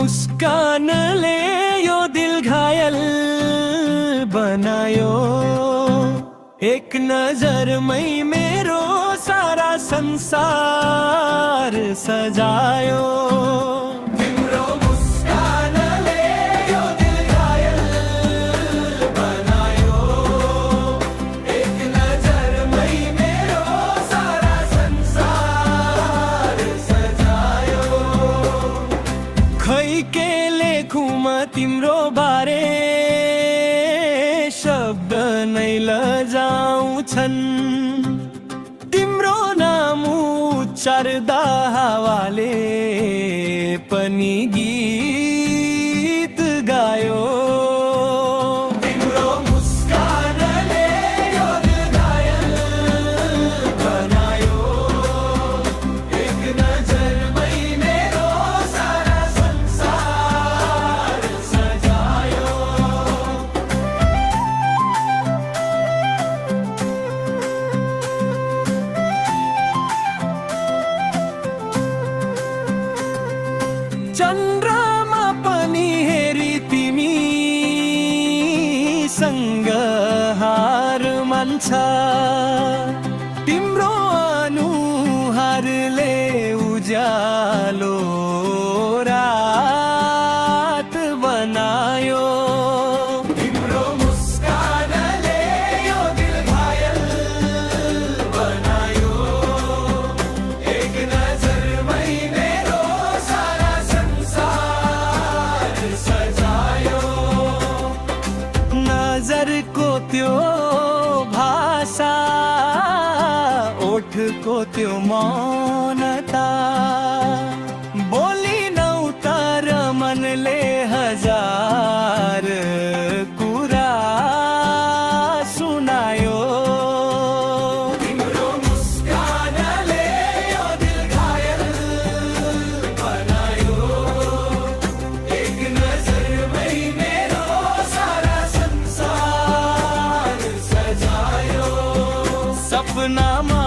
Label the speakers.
Speaker 1: मुस्कानले यो दिल घायल बनायो। एक नजरमै मेरो सारा संसार सजायो। तिम्रो मुस्कानले यो दिल घायल बनायो। एक नजरमै मेरो सारा संसार सजायो। खै के लेखुँ म तिम्रो बारे, शब्द नै लजाउँछन्। तिम्रो नाम उच्चार्दा हावाले पनि गीत गायो। तिम्रो मुस्कानले यो दिल घायल बनायो। एक नजरमै मेरो सारा संसार सजायो। चन्द्रमा पनि हेरी तिमीसँग हार मान्छ। तिम्रो अनुहारले उज्यालो रात बनायो। तिम्रो मुस्कानले यो दिल घायल बनायो। एक नजरमै मेरो सारा संसार सजायो। नजरको त्यो भाषा, ओठको त्यो मौनता, बोलिनौ तर मनले हजार कुरा सुनायो। तिम्रो मुस्कानले यो दिल घायल बनायो। एक नजरमै मेरो सारा संसार सजायो। सपनामा